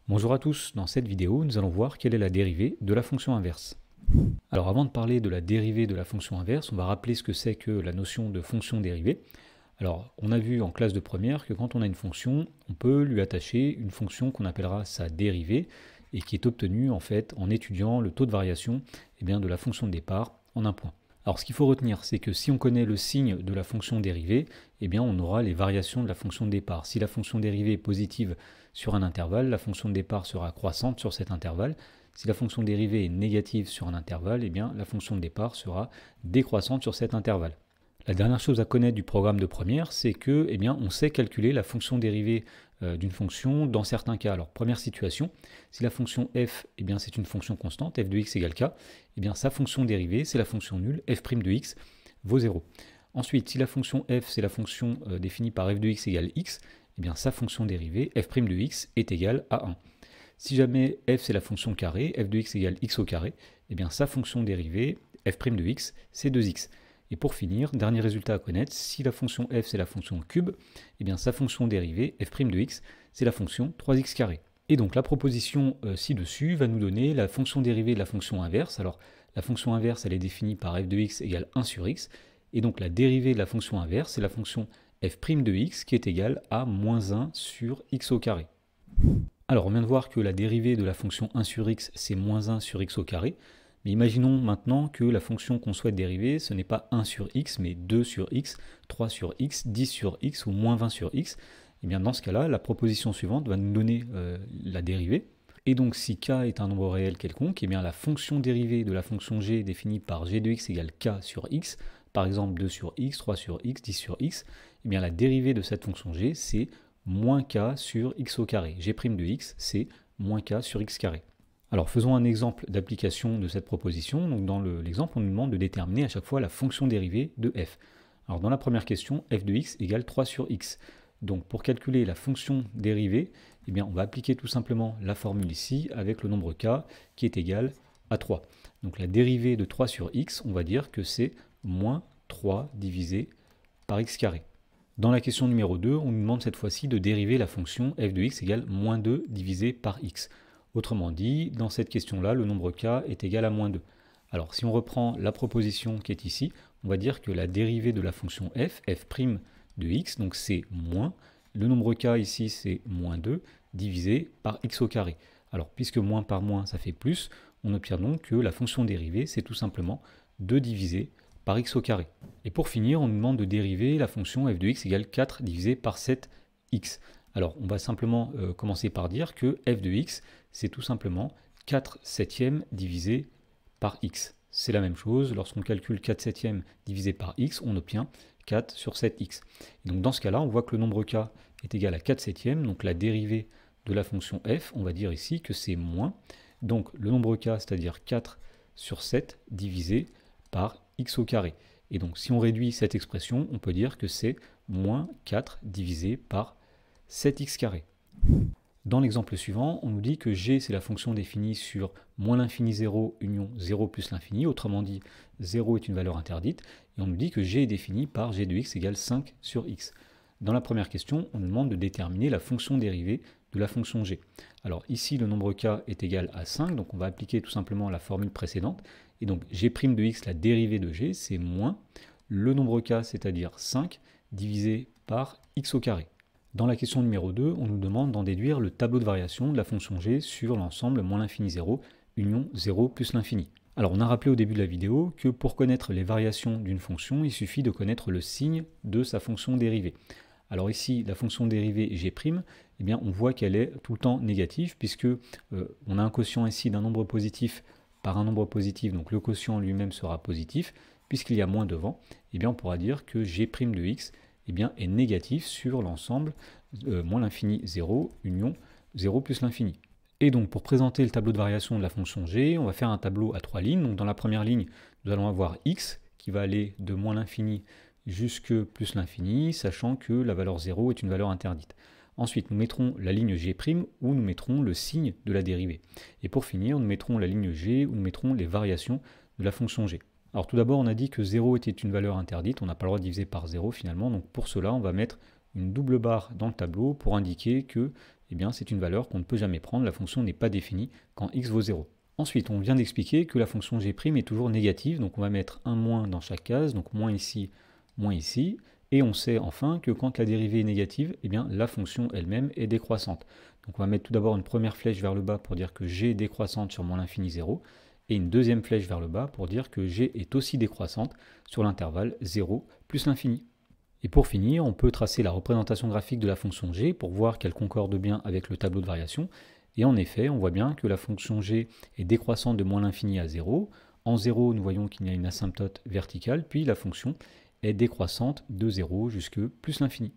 Bonjour à tous, dans cette vidéo, nous allons voir quelle est la dérivée de la fonction inverse. Alors avant de parler de la dérivée de la fonction inverse, on va rappeler ce que c'est que la notion de fonction dérivée. Alors on a vu en classe de première que quand on a une fonction, on peut lui attacher une fonction qu'on appellera sa dérivée et qui est obtenue en fait en étudiant le taux de variation de la fonction de départ en un point. Alors ce qu'il faut retenir, c'est que si on connaît le signe de la fonction dérivée, on aura les variations de la fonction de départ. Si la fonction dérivée est positive sur un intervalle, la fonction de départ sera croissante sur cet intervalle. Si la fonction dérivée est négative sur un intervalle, la fonction de départ sera décroissante sur cet intervalle. La dernière chose à connaître du programme de première, c'est que on sait calculer la fonction dérivée d'une fonction dans certains cas. Alors première situation, si la fonction f c'est une fonction constante, f de x égale k, sa fonction dérivée c'est la fonction nulle, f' de x vaut 0. Ensuite, si la fonction f c'est la fonction définie par f de x égale x, sa fonction dérivée, f' de x, est égale à 1. Si jamais f c'est la fonction carrée, f de x égale x au carré, sa fonction dérivée, f' de x, c'est 2x. Et pour finir, dernier résultat à connaître, si la fonction f c'est la fonction cube, sa fonction dérivée, f' de x, c'est la fonction 3x carré. Et donc la proposition ci-dessus va nous donner la fonction dérivée de la fonction inverse. Alors la fonction inverse, elle est définie par f de x égale 1 sur x, et donc la dérivée de la fonction inverse, c'est la fonction f' de x qui est égale à moins 1 sur x au carré. Alors on vient de voir que la dérivée de la fonction 1 sur x, c'est moins 1 sur x au carré. Mais imaginons maintenant que la fonction qu'on souhaite dériver, ce n'est pas 1 sur x, mais 2 sur x, 3 sur x, 10 sur x ou moins 20 sur x. Et bien dans ce cas-là, la proposition suivante va nous donner la dérivée. Et donc si k est un nombre réel quelconque, la fonction dérivée de la fonction g définie par g de x égale k sur x, par exemple 2 sur x, 3 sur x, 10 sur x, la dérivée de cette fonction g, c'est moins k sur x au carré. G' de x, c'est moins k sur x carré. Alors faisons un exemple d'application de cette proposition. Donc dans l'exemple, on nous demande de déterminer à chaque fois la fonction dérivée de f. Alors dans la première question, f de x égale 3 sur x. Donc pour calculer la fonction dérivée, on va appliquer tout simplement la formule ici avec le nombre k qui est égal à 3. Donc la dérivée de 3 sur x, on va dire que c'est moins 3 divisé par x carré. Dans la question numéro 2, on nous demande cette fois-ci de dériver la fonction f de x égale moins 2 divisé par x. Autrement dit, dans cette question-là, le nombre k est égal à moins 2. Alors si on reprend la proposition qui est ici, on va dire que la dérivée de la fonction f, f' de x, donc c'est moins, le nombre k ici c'est moins 2, divisé par x au carré. Alors puisque moins par moins ça fait plus, on obtient donc que la fonction dérivée c'est tout simplement 2 divisé par x au carré. Et pour finir, on nous demande de dériver la fonction f de x égale 4 divisé par 7x. Alors on va simplement commencer par dire que f de x, c'est tout simplement 4 septièmes divisé par x. C'est la même chose, lorsqu'on calcule 4 septièmes divisé par x, on obtient 4 sur 7x. Et donc dans ce cas-là, on voit que le nombre k est égal à 4 septièmes, donc la dérivée de la fonction f, on va dire ici que c'est moins, donc le nombre k, c'est-à-dire 4 sur 7 divisé par x au carré. Et donc si on réduit cette expression, on peut dire que c'est moins 4 divisé par 7x carré. Dans l'exemple suivant, on nous dit que g c'est la fonction définie sur moins l'infini 0 union 0 plus l'infini, autrement dit 0 est une valeur interdite, et on nous dit que g est défini par g de x égale 5 sur x. Dans la première question, on nous demande de déterminer la fonction dérivée de la fonction g. Alors ici le nombre k est égal à 5, donc on va appliquer tout simplement la formule précédente, et donc g' de x, la dérivée de g, c'est moins le nombre k, c'est-à-dire 5, divisé par x au carré. Dans la question numéro 2, on nous demande d'en déduire le tableau de variation de la fonction g sur l'ensemble moins l'infini 0, union 0 plus l'infini. Alors on a rappelé au début de la vidéo que pour connaître les variations d'une fonction, il suffit de connaître le signe de sa fonction dérivée. Alors ici, la fonction dérivée g', on voit qu'elle est tout le temps négative, puisque on a un quotient ici d'un nombre positif par un nombre positif, donc le quotient lui-même sera positif, puisqu'il y a moins devant, on pourra dire que g' de x est négatif sur l'ensemble moins l'infini 0, union 0 plus l'infini. Et donc pour présenter le tableau de variation de la fonction g, on va faire un tableau à 3 lignes. Donc dans la première ligne, nous allons avoir x qui va aller de moins l'infini jusque plus l'infini, sachant que la valeur 0 est une valeur interdite. Ensuite, nous mettrons la ligne g' où nous mettrons le signe de la dérivée. Et pour finir, nous mettrons la ligne g où nous mettrons les variations de la fonction g. Alors tout d'abord, on a dit que 0 était une valeur interdite, on n'a pas le droit de diviser par 0 finalement, donc pour cela, on va mettre une double barre dans le tableau pour indiquer que eh bien c'est une valeur qu'on ne peut jamais prendre, la fonction n'est pas définie quand x vaut 0. Ensuite, on vient d'expliquer que la fonction g' est toujours négative, donc on va mettre un moins dans chaque case, donc moins ici, et on sait enfin que quand la dérivée est négative, eh bien la fonction elle-même est décroissante. Donc on va mettre tout d'abord une première flèche vers le bas pour dire que g est décroissante sur moins l'infini 0, et une deuxième flèche vers le bas pour dire que g est aussi décroissante sur l'intervalle 0 plus l'infini. Et pour finir, on peut tracer la représentation graphique de la fonction g pour voir qu'elle concorde bien avec le tableau de variation. Et en effet, on voit bien que la fonction g est décroissante de moins l'infini à 0. En 0, nous voyons qu'il y a une asymptote verticale, puis la fonction est décroissante de 0 jusque plus l'infini.